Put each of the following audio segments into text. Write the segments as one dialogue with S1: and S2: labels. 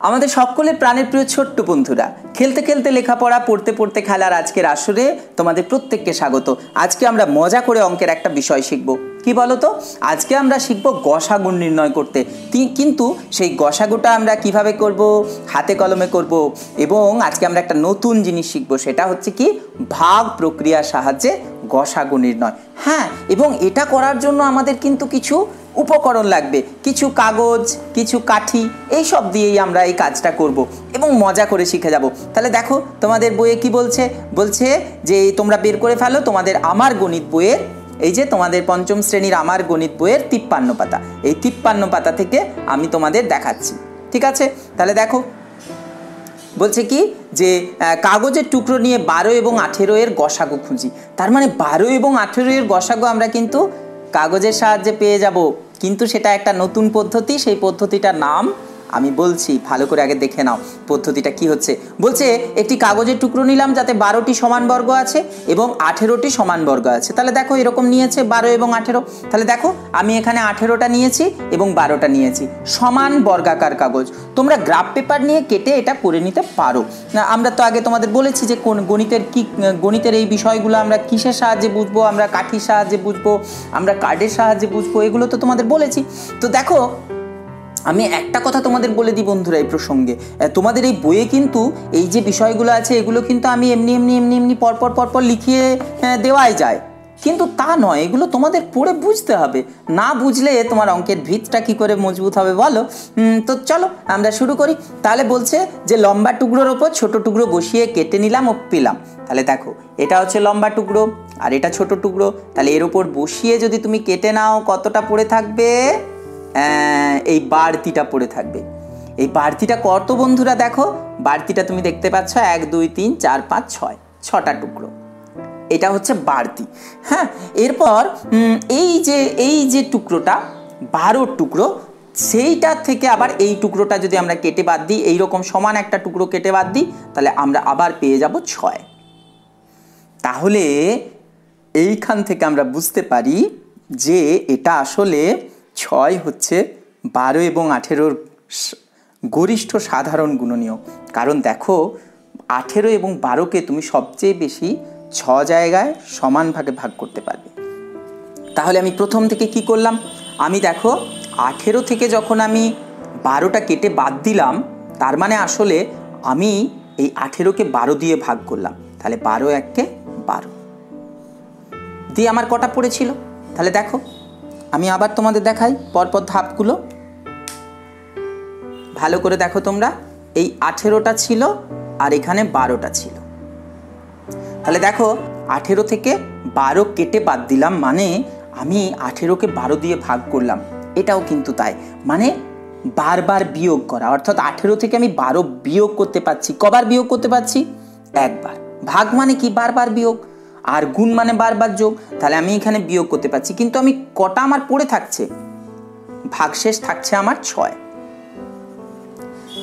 S1: আমাদের সকলের প্রাণের প্রিয় ছোট্ট বন্ধুরা, খেলতে খেলতে লেখাপড়া, পড়তে পড়তে খেলার আজকের আসরে তোমাদের প্রত্যেককে স্বাগত। আজকে আমরা মজা করে অঙ্কের একটা বিষয় শিখব। কি বলো তো? আজকে আমরা শিখব গসাগু নির্ণয় করতে। কিন্তু সেই গসাগুটা আমরা কিভাবে করব? হাতে কলমে করব। এবং আজকে আমরা একটা নতুন জিনিস শিখব, সেটা হচ্ছে কি, ভাগ প্রক্রিয়ার সাহায্যে গসাগু নির্ণয়। হ্যাঁ, এবং এটা করার জন্য আমাদের কিন্তু কিছু উপকরণ লাগবে, কিছু কাগজ, কিছু কাঠি, এই সব দিয়েই আমরা এই কাজটা করব এবং মজা করে শিখে যাব। তাহলে দেখো তোমাদের বইয়ে কি বলছে যে তোমরা বের করে ফেলো তোমাদের আমার গণিত বইয়ের, এই যে তোমাদের পঞ্চম শ্রেণীর আমার গণিত বইয়ের 53 পাতা। এই 53 পাতা থেকে আমি তোমাদের দেখাচ্ছি, ঠিক আছে? তাহলে দেখো বলছে কি, যে কাগজের টুকরো নিয়ে 12 এবং 18 এর গসাগু খুঁজি। তার মানে 12 এবং 18 এর গসাগু আমরা কিন্তু কাগজের সাহায্যে পেয়ে যাব, কিন্তু সেটা একটা নতুন পদ্ধতি। সেই পদ্ধতিটার নাম আমি বলছি, ভালো করে আগে দেখে নাও পদ্ধতিটা কি হচ্ছে। বলছে একটি কাগজের টুকরো নিলাম যাতে 12টি সমান বর্গ আছে এবং 18টি সমান বর্গ আছে। তাহলে দেখো এরকম নিয়েছে 12 এবং 18। তাহলে দেখো আমি এখানে 18টা নিয়েছি এবং 12টা নিয়েছি, সমান বর্গাকার কাগজ। তোমরা গ্রাফ পেপার নিয়ে কেটে এটা করে নিতে পারো। আমরা তো আগে তোমাদের বলেছি যে কোন গণিতের এই বিষয়গুলো আমরা কিসের সাহায্যে বুঝবো, আমরা কাঠির সাহায্যে বুঝবো, আমরা কার্ডের সাহায্যে বুঝবো, এগুলো তো তোমাদের বলেছি। তো দেখো আমি একটা কথা তোমাদের বলে দিই বন্ধুরা এই প্রসঙ্গে, তোমাদের এই বইয়ে কিন্তু এই যে বিষয়গুলো আছে এগুলো কিন্তু আমি এমনি পরপর লিখিয়ে দেওয়াই যায়, কিন্তু তা নয়, এগুলো তোমাদের পড়ে বুঝতে হবে। না বুঝলে তোমার অঙ্কের ভিতটা কি করে মজবুত হবে বলো? তো চলো আমরা শুরু করি। তাহলে বলছে যে লম্বা টুকরোর ওপর ছোট টুকরো বসিয়ে কেটে নিলাম ও পেলাম। তাহলে দেখো এটা হচ্ছে লম্বা টুকরো আর এটা ছোট টুকরো। তাহলে এর ওপর বসিয়ে যদি তুমি কেটে নাও, কতটা পড়ে থাকবে? এই বাড়তিটা পড়ে থাকবে। এই বাড়তিটা কত বন্ধুরা? দেখো বাড়তিটা তুমি দেখতে পাচ্ছ, 1 2 3 4 5 6, 6টা টুকরো। এটা হচ্ছে বাড়তি। হ্যাঁ, এরপর এই যে টুকরোটা 12 টুকরো, সেইটা থেকে আবার এই টুকরোটা যদি আমরা কেটে বাদ দিই, এইরকম সমান একটা টুকরো কেটে বাদ দিই, তাহলে আমরা আবার পেয়ে যাব 6। তাহলে এইখান থেকে আমরা বুঝতে পারি যে এটা আসলে 6 হচ্ছে 12 এবং 18-র গরিষ্ঠ সাধারণ গুণনীয়ক। কারণ দেখো 18 এবং 12কে তুমি সবচেয়ে বেশি 6 জায়গায় সমান ভাগে ভাগ করতে পারবে। তাহলে আমি প্রথম থেকে কি করলাম, আমি দেখো 18 থেকে যখন আমি 12টা কেটে বাদ দিলাম, তার মানে আসলে আমি এই 18কে 12 দিয়ে ভাগ করলাম। তাহলে 12 1 12 দিয়ে আমার কটা পড়েছিল? তাহলে দেখো আমি আবার তোমাদের দেখাই পরপর ধাপগুলো, ভালো করে দেখো তোমরা। এই 18টা ছিল আর এখানে 12টা ছিল। তাহলে দেখো 18 থেকে 12 কেটে বাদ দিলাম, মানে আমি 18কে 12 দিয়ে ভাগ করলাম। এটাও কিন্তু তাই, মানে বারবার বিয়োগ করা, অর্থাৎ 18 থেকে আমি 12 বিয়োগ করতে পারছি। কবার বিয়োগ করতে পারছি? একবার। ভাগ মানে কি? বারবার বিয়োগ। আর গুণ মানে বারবার যোগ। তাহলে আমি এখানে বিয়োগ করতে পারছি, কিন্তু আমি কটা আমার পড়ে থাকছে? ভাগশেষ থাকছে আমার 6।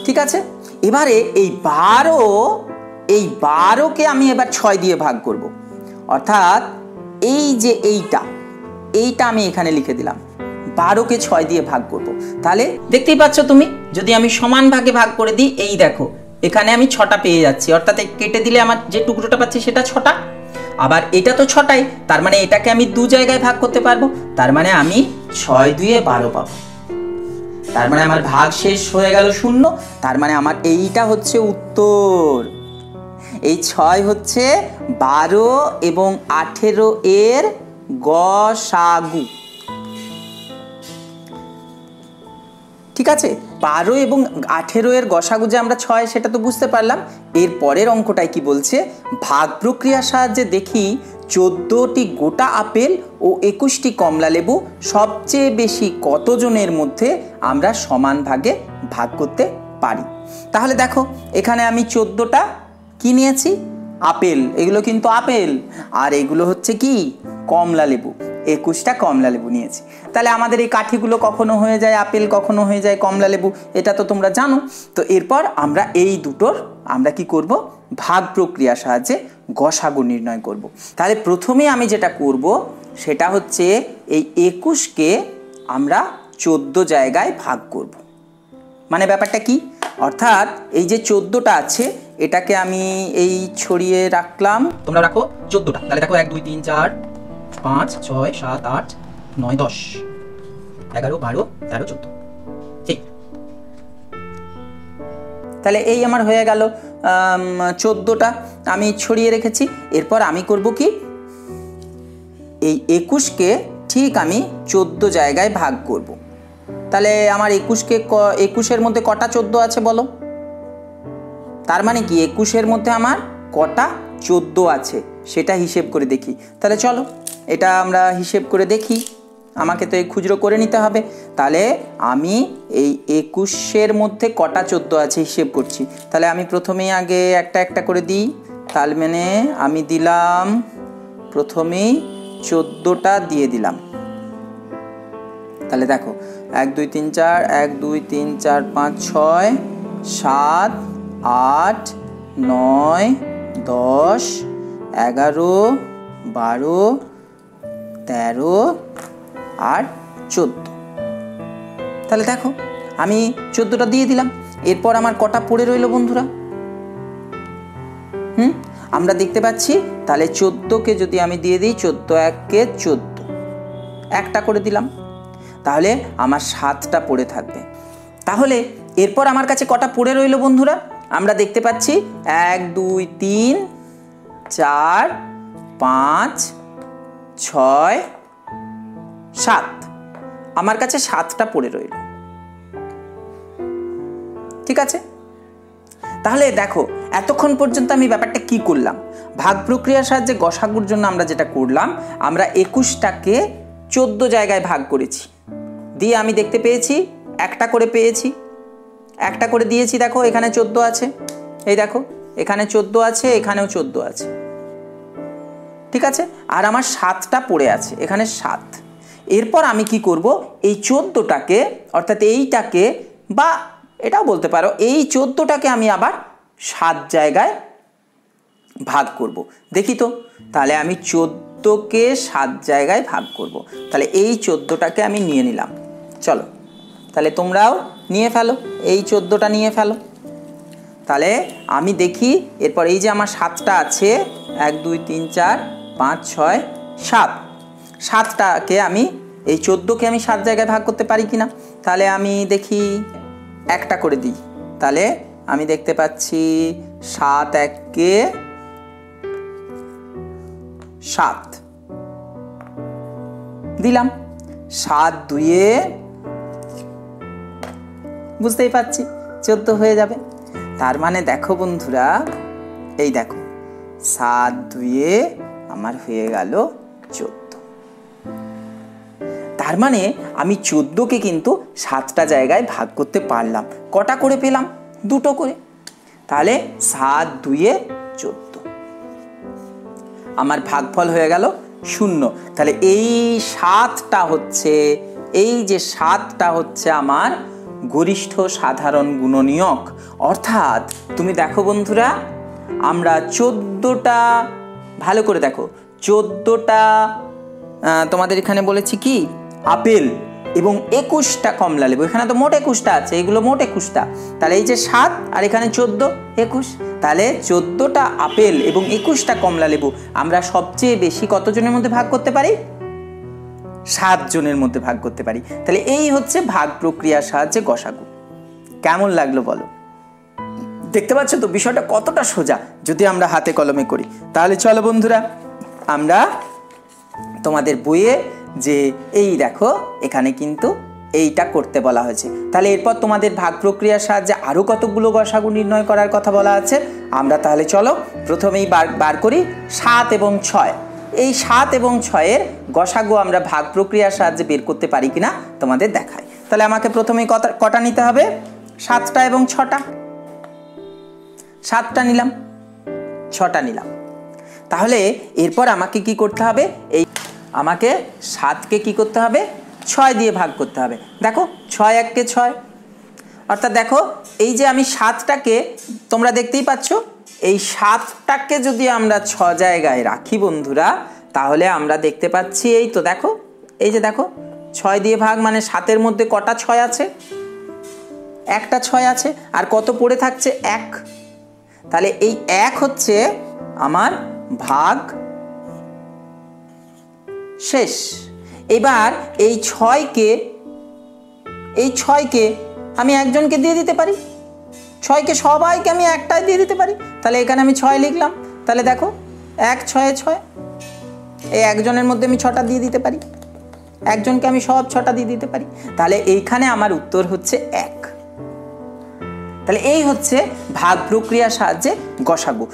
S1: ঠিক আছে, এবারে এই 12কে আমি এবার 6 দিয়ে ভাগ করব। অর্থাৎ এই যে এইটা আমি এখানে লিখে দিলাম, 12কে 6 দিয়ে ভাগ করব। তাহলে দেখতেই পাচ্ছ তুমি, যদি আমি সমান ভাগে ভাগ করে দিই, এই দেখো এখানে আমি 6টা পেয়ে যাচ্ছি। অর্থাৎ কেটে দিলে আমার যে টুকরোটা পাচ্ছি সেটা 6টা, আবার এটা তো 6টাই, তার মানে এটাকে আমি 2 জায়গায় ভাগ করতে পারবো। তার মানে আমি 6 2 12 পাবো। তার মানে আমার ভাগ শেষ হয়ে গেল 0। তার মানে আমার এইটা হচ্ছে উত্তর। এই 6 হচ্ছে 12 এবং 18 এর গসাগু। ঠিক আছে, 12 এবং 18 এর গসাগু যে আমরা 6, সেটা তো বুঝতে পারলাম। এর পরের অঙ্কটাই কি বলছে, ভাগ প্রক্রিয়ার সাহায্যে দেখি 14টি গোটা আপেল ও 21টি কমলা লেবু সবচেয়ে বেশি কতজনের মধ্যে আমরা সমান ভাগে ভাগ করতে পারি। তাহলে দেখো এখানে আমি 14টা কি নিয়েছি? আপেল। এগুলো কিন্তু আপেল, আর এগুলো হচ্ছে কি? কমলা লেবু। 21টা কমলা লেবু নিয়েছি। তাহলে আমাদের এই কাঠিগুলো কখনো হয়ে যায় আপেল, কখনো হয়ে যায় কমলা লেবু, এটা তো তোমরা জানো। তো এরপর আমরা এই দুটোর আমরা কি করব? ভাগ প্রক্রিয়ার সাহায্যে গসাগু নির্ণয় করব। তাহলে প্রথমে আমি যেটা করব সেটা হচ্ছে এই 21কে আমরা 14 জায়গায় ভাগ করব। মানে ব্যাপারটা কি? অর্থাৎ এই যে 14টা আছে এটাকে আমি এই ছড়িয়ে রাখলাম, তোমরা রাখো 14টা। তাহলে দেখো 1 2 3 4 5 6 7 8 9 10 11 12 13 14, ঠিক। তাহলে এই আমার হয়ে গেল 14টা আমি ছড়িয়ে রেখেছি। এরপর আমি করব কি, এই 21কে ঠিক আমি 14 জায়গায় ভাগ করব। তাহলে আমার 21-এর মধ্যে কটা 14 আছে বলো? তার মানে কি 21-এর মধ্যে আমার কটা 14 আছে সেটা হিসেব করে দেখি। তাহলে চলো এটা আমরা হিসেব করে দেখি, আমাকে তো এই খুচরো করে নিতে হবে। তাহলে আমি এই 21-এর মধ্যে কটা 14 আছে হিসেব করছি। তাহলে আমি প্রথমেই আগে একটা একটা করে দিই। তার মানে আমি দিলাম প্রথমেই 14টা দিয়ে দিলাম। তাহলে দেখো 1 2 3 4 1 2 3 4 5 6 7 8 9 10 11 12 13 আর 14। তাহলে দেখো আমি 14টা দিয়ে দিলাম। এরপর আমার কটা পড়ে রইল বন্ধুরা? আমরা দেখতে পাচ্ছি তাহলে 14কে যদি আমি দিয়ে দিই 14 1 14, একটা করে দিলাম, তাহলে আমার 7টা পড়ে থাকবে। তাহলে এরপর আমার কাছে কটা পড়ে রইল বন্ধুরা? আমরা দেখতে পাচ্ছি 1 2 3 4 5 6 7, আমার কাছে 7টা পড়ে রইল, ঠিক আছে। তাহলে দেখো এতক্ষণ পর্যন্ত আমি ব্যাপারটা কি করলাম, ভাগ প্রক্রিয়ার সাহায্যে গসাগুর জন্য আমরা যেটা করলাম, আমরা 21টাকে 14 জায়গায় ভাগ করেছি, দিয়ে আমি দেখতে পেয়েছি একটা করে পেয়েছি, একটা করে দিয়েছি। দেখো এখানে 14 আছে, এই দেখো এখানে 14 আছে, এখানেও 14 আছে, ঠিক আছে। আর আমার 7টা পড়ে আছে, এখানে 7। এরপর আমি কি করব, এই 14টাকে অর্থাৎ এইটাকে, বা এটাও বলতে পারো এই 14টাকে আমি আবার 7 জায়গায় ভাগ করব। দেখি তো, তাহলে আমি 14কে 7 জায়গায় ভাগ করব। তাহলে এই 14টাকে আমি নিয়ে নিলাম। চলো তাহলে তোমরাও নিয়ে ফেলো, এই 14টা নিয়ে ফেলো। তাহলে আমি দেখি এরপর এই যে আমার 7টা আছে, 1 2 3 4 5 6 7, 7টাকে আমি এই 14কে আমি 7 জায়গায় ভাগ করতে পারি কিনা। তাহলে আমি দেখি একটা করে দিই। তাহলে আমি দেখতে পাচ্ছি 7 1 7 দিলাম, 7 2 বুঝতেই পারছি 14 হয়ে যাবে। তার মানে দেখো বন্ধুরা, এই দেখো 7 2 আমার হয়ে গেল 14। তার মানে আমি 14কে কিন্তু 7টা জায়গায় ভাগ করতে পারলাম। কটা করে পেলাম? 2টো করে। তাহলে 7 2 14, আমার ভাগফল হয়ে গেল 0। তাহলে এই 7টা হচ্ছে, এই যে 7টা হচ্ছে আমার গরিষ্ঠ সাধারণ গুণনীয়ক। অর্থাৎ তুমি দেখো বন্ধুরা, আমরা 14টা, ভালো করে দেখো, 14টা তোমাদের এখানে বলেছি কি আপেল এবং 21টা কমলা লেবু। এখানে তো মোট 21টা আছে, এগুলো মোট 21টা। তাহলে এই যে 7 আর এখানে 14 21, তাহলে 14টা আপেল এবং 21টা কমলা লেবু আমরা সবচেয়ে বেশি কতজনের মধ্যে ভাগ করতে পারি? 7 জনের মধ্যে ভাগ করতে পারি। তাহলে এই হচ্ছে ভাগ প্রক্রিয়ার সাহায্যে গসাগু। কেমন লাগলো বলো? দেখতে পাচ্ছ তো বিষয়টা কতটা সোজা যদি আমরা হাতে কলমে করি। তাহলে চলো বন্ধুরা, আমরা তোমাদের বইয়ে যে এই দেখো এখানে কিন্তু এইটা করতে বলা হয়েছে। তাহলে এরপর তোমাদের ভাগ প্রক্রিয়ার সাহায্যে আরও কতগুলো গসাগু নির্ণয় করার কথা বলা আছে। আমরা তাহলে চলো প্রথমেই বার করি 7 এবং 6। এই 7 এবং 6-এর গসাগু আমরা ভাগ প্রক্রিয়ার সাহায্যে বের করতে পারি কিনা তোমাদের দেখাই। তাহলে আমাকে প্রথমেই কটা নিতে হবে? 7টা এবং 6টা। 7টা নিলাম, 6টা নিলাম। তাহলে এরপর আমাকে কি করতে হবে? এই আমাকে 7কে কি করতে হবে? 6 দিয়ে ভাগ করতে হবে। দেখো 6 1 6, অর্থাৎ দেখো এই যে আমি 7টাকে, তোমরা দেখতেই পাচ্ছ, এই 7টাকে যদি আমরা 6 জায়গায় রাখি বন্ধুরা, তাহলে আমরা দেখতে পাচ্ছি এই তো দেখো, এই যে দেখো 6 দিয়ে ভাগ মানে 7-এর মধ্যে কটা 6 আছে? একটা 6 আছে, আর কত পড়ে থাকছে 1। তাহলে এই 1 হচ্ছে আমার ভাগ শেষ। এবার এই 6কে আমি একজনকে দিয়ে দিতে পারি, 6কে সবাইকে আমি একটাই দিয়ে দিতে পারি। তাহলে এখানে আমি 6 লিখলাম। তাহলে দেখো 1 6 6, এই একজনের মধ্যে আমি 6টা দিয়ে দিতে পারি, একজনকে আমি সব 6টা দিয়ে দিতে পারি। তাহলে এইখানে আমার উত্তর হচ্ছে 1। তাহলে এই হচ্ছে ভাগ প্রক্রিয়ার সাহায্যে গসাগু।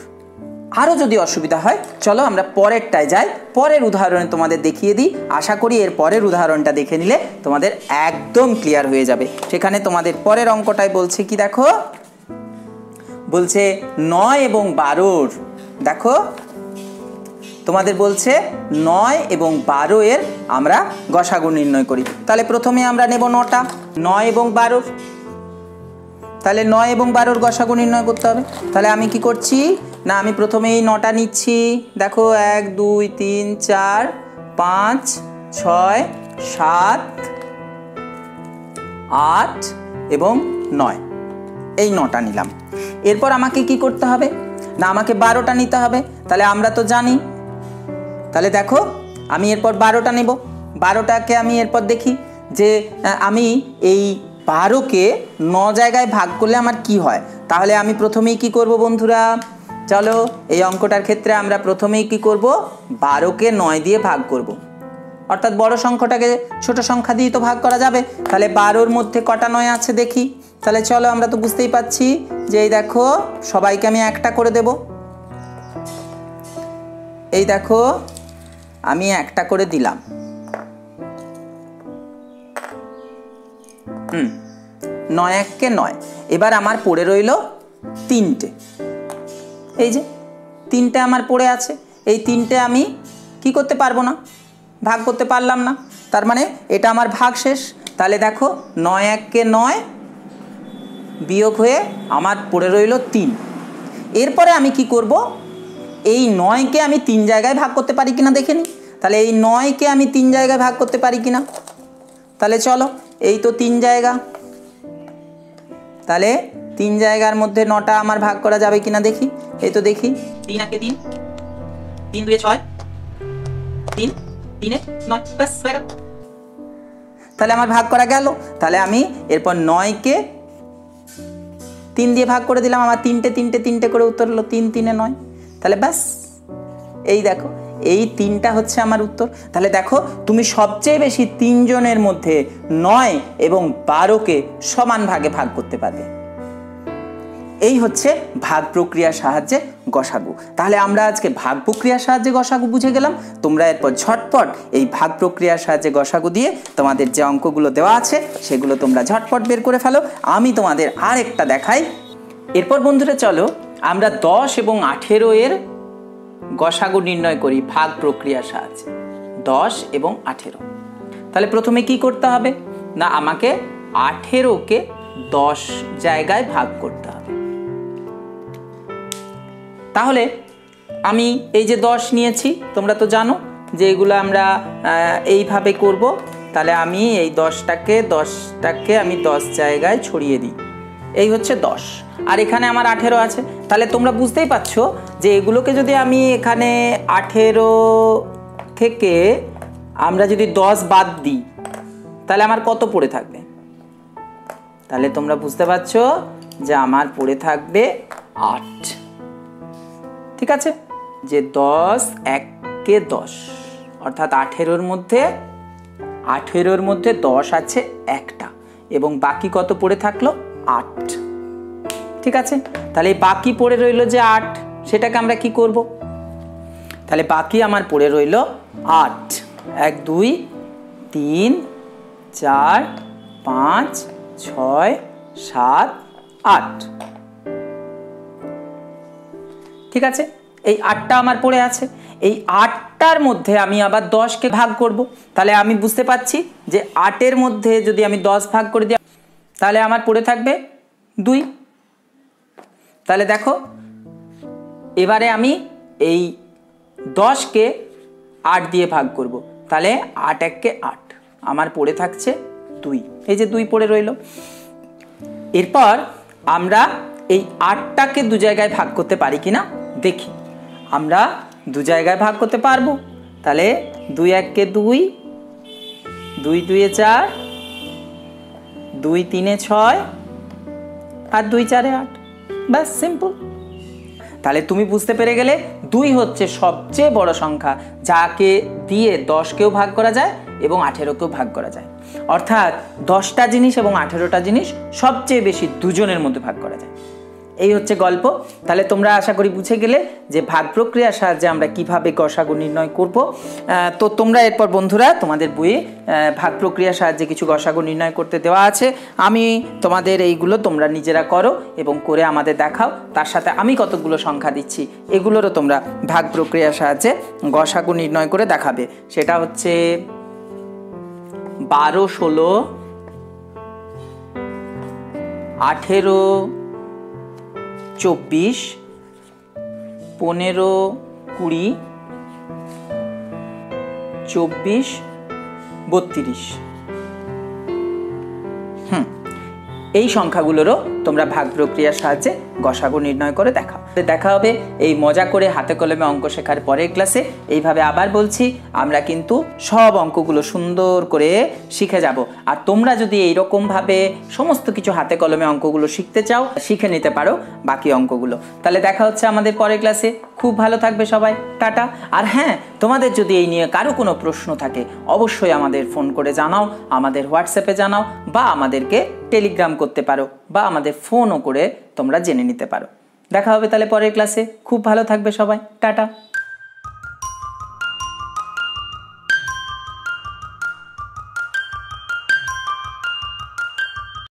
S1: আরও যদি অসুবিধা হয় চলো আমরা পরেরটায় যাই, পরের উদাহরণে তোমাদের দেখিয়ে দিই। আশা করি এর পরের উদাহরণটা দেখে নিলে তোমাদের একদম ক্লিয়ার হয়ে যাবে। সেখানে তোমাদের পরের অঙ্কটায় বলছে কি, দেখো বলছে 9 এবং 12, দেখো তোমাদের বলছে 9 এবং 12 এর আমরা গসাগু নির্ণয় করি। তাহলে প্রথমে আমরা নেব 9টা, 9 এবং 12। তাহলে 9 এবং 12 গসাগু নির্ণয় করতে হবে। তাহলে আমি কি করছি না, আমি প্রথমে এই 9টা নিচ্ছি। দেখো 1 2 3 4 5 6 7 8 এবং 9, এই 9টা নিলাম। এরপর আমাকে কি করতে হবে না, আমাকে 12টা নিতে হবে। তাহলে আমরা তো জানি, তাহলে দেখো আমি এরপর 12টা নেব। 12টাকে আমি এরপর দেখি যে আমি এই 12কে 9 জায়গায় ভাগ করলে আমার কি হয়। তাহলে আমি প্রথমেই কি করব বন্ধুরা, চলো এই অঙ্কটার ক্ষেত্রে আমরা প্রথমেই কি করব, 12কে 9 দিয়ে ভাগ করব। অর্থাৎ বড় সংখ্যাটাকে ছোট সংখ্যা দিয়ে তো ভাগ করা যাবে। তাহলে 12-র মধ্যে কটা 9 আছে দেখি। তাহলে চলো আমরা তো বুঝতেই পাচ্ছি যে এই দেখো সবাইকে আমি একটা করে দেব। এই দেখো আমি একটা করে দিলাম। 9 1-কে 9। এবার আমার পড়ে রইল 3টে। এই যে 3টে আমার পড়ে আছে, এই 3টে আমি কি করতে পারবো না, ভাগ করতে পারলাম না। তার মানে এটা আমার ভাগ শেষ। তাহলে দেখো 9 1-কে 9 বিয়োগ হয়ে আমার পড়ে রইল 3। এরপরে আমি কি করব, এই 9কে আমি 3 জায়গায় ভাগ করতে পারি কিনা দেখে নিই। তাহলে এই 9কে আমি 3 জায়গায় ভাগ করতে পারি কিনা। তাহলে চলো, এই তো 3 জায়গা। তাহলে 3 জায়গার মধ্যে 9টা আমার ভাগ করা যাবে কিনা দেখি। এই তো দেখি, 3 1-কে 3, 3 2-এ 6, 3 3-এ 9, ব্যাস হয়ে গেল। তাহলে আমার ভাগ করা গেল। তাহলে আমি এরপর 9কে 3 দিয়ে ভাগ করে দিলাম, আমার 3টে করে উত্তর হলো 3 3-এ 9। তাহলে ব্যাস, এই দেখো এই 3টা হচ্ছে আমার উত্তর। তাহলে দেখো তুমি সবচেয়ে বেশি 3 জনের মধ্যে 9 এবং 12কে সমান ভাগে ভাগ করতে পারবে। এই হচ্ছে ভাগ প্রক্রিয়ার সাহায্যে গসাগু। তাহলে আমরা আজকে ভাগ প্রক্রিয়ার সাহায্যে গসাগু বুঝে গেলাম। তোমরা এরপর ঝটপট এই ভাগ প্রক্রিয়ার সাহায্যে গসাগু দিয়ে তোমাদের যে অঙ্কগুলো দেওয়া আছে সেগুলো তোমরা ঝটপট বের করে ফেলো। আমি তোমাদের আরেকটা দেখাই। এরপর বন্ধুরা চলো আমরা 10 এবং 18 এর গসাগু নির্ণয় করি ভাগ প্রক্রিয়ার সাহায্যে। 10 এবং 18, তাহলে প্রথমে কি করতে হবে না, আমাকে 18কে 10 জায়গায় ভাগ করতে হবে। তাহলে আমি এই যে 10 নিয়েছি, তোমরা তো জানো যে এগুলো আমরা এইভাবে করব। তাহলে আমি এই 10টাকে আমি 10 জায়গায় ছড়িয়ে দিই। এই হচ্ছে 10, আর এখানে আমার 18 আছে। তাহলে তোমরা বুঝতেই পারছো যে এগুলোকে যদি আমি এখানে 18 থেকে আমরা যদি 10 বাদ দিই তাহলে আমার কত পড়ে থাকবে। তাহলে তোমরা বুঝতে পারছো যে আমার পড়ে থাকবে 8। ঠিক আছে, যে 10 1-কে 10, অর্থাৎ 18-র মধ্যে 10 আছে একটা, এবং বাকি কত পড়ে থাকলো 8। ঠিক আছে, তাহলে বাকি পড়ে রইল যে 8, সেটাকে আমরা কি করব। তাহলে বাকি আমার পড়ে রইল 8। 1 2 3 4 5 6 7 8। ঠিক আছে, এই 8টা আমার পড়ে আছে। এই 8টার মধ্যে আমি আবার 10কে ভাগ করব। তাহলে আমি বুঝতে পাচ্ছি যে 8-এর মধ্যে যদি আমি 10 ভাগ করে দিই তাহলে আমার পড়ে থাকবে 2। তাহলে দেখো এবারে আমি এই 10কে 8 দিয়ে ভাগ করব। তাহলে 8 1-কে 8, আমার পড়ে থাকছে 2। এই যে 2 পড়ে রইল। এরপর আমরা এই 8টাকে 2 জায়গায় ভাগ করতে পারি কিনা দেখি। আমরা 2 জায়গায় ভাগ করতে পারবো। তাহলে 2 1 2, 2 2 4, 2 3 6 আর 2 4 8। বাস, সিম্পল। তাহলে তুমি বুঝতে পেরে গেলে 2 হচ্ছে সবচেয়ে বড় সংখ্যা, যাকে দিয়ে 10কেও ভাগ করা যায় এবং 18কেও ভাগ করা যায়। অর্থাৎ 10টা জিনিস এবং 18টা জিনিস সবচেয়ে বেশি দুজনের মধ্যে ভাগ করা যায়। এই হচ্ছে গল্প। তাহলে তোমরা আশা করি বুঝে গেলে যে ভাগ প্রক্রিয়ার সাহায্যে আমরা কিভাবে গসাগু নির্ণয় করব। তো তোমরা এরপর বন্ধুরা তোমাদের বইয়ে ভাগ প্রক্রিয়ার সাহায্যে কিছু গসাগু নির্ণয় করতে দেওয়া আছে। আমি তোমাদের এইগুলো তোমরা নিজেরা করো এবং করে আমাদের দেখাও। তার সাথে আমি কতগুলো সংখ্যা দিচ্ছি এগুলোরও তোমরা ভাগ প্রক্রিয়ার সাহায্যে গসাগু নির্ণয় করে দেখাবে। সেটা হচ্ছে 12 16, 18 24, 15 20, 24 32। এই সংখ্যাগুলোরও তোমরা ভাগ প্রক্রিয়ার সাহায্যে গসাগু নির্ণয় করে দেখাও। দেখা হবে এই মজা করে হাতে কলমে অঙ্ক শেখার পরের ক্লাসে। এইভাবে আবার বলছি, আমরা কিন্তু সব অঙ্কগুলো সুন্দর করে শিখে যাব। আর তোমরা যদি এইরকমভাবে সমস্ত কিছু হাতে কলমে অঙ্কগুলো শিখতে চাও, শিখে নিতে পারো বাকি অঙ্কগুলো। তাহলে দেখা হচ্ছে আমাদের পরের ক্লাসে। খুব ভালো থাকবে সবাই, টাটা। আর হ্যাঁ, তোমাদের যদি এই নিয়ে কারো কোনো প্রশ্ন থাকে অবশ্যই আমাদের ফোন করে জানাও, আমাদের হোয়াটসঅ্যাপে জানাও, বা আমাদেরকে টেলিগ্রাম করতে পারো, বা আমাদের ফোনও করে তোমরা জেনে নিতে পারো। দেখা হবে তাহলে পরের ক্লাসে। খুব ভালো থাকবে সবাই, টাটা।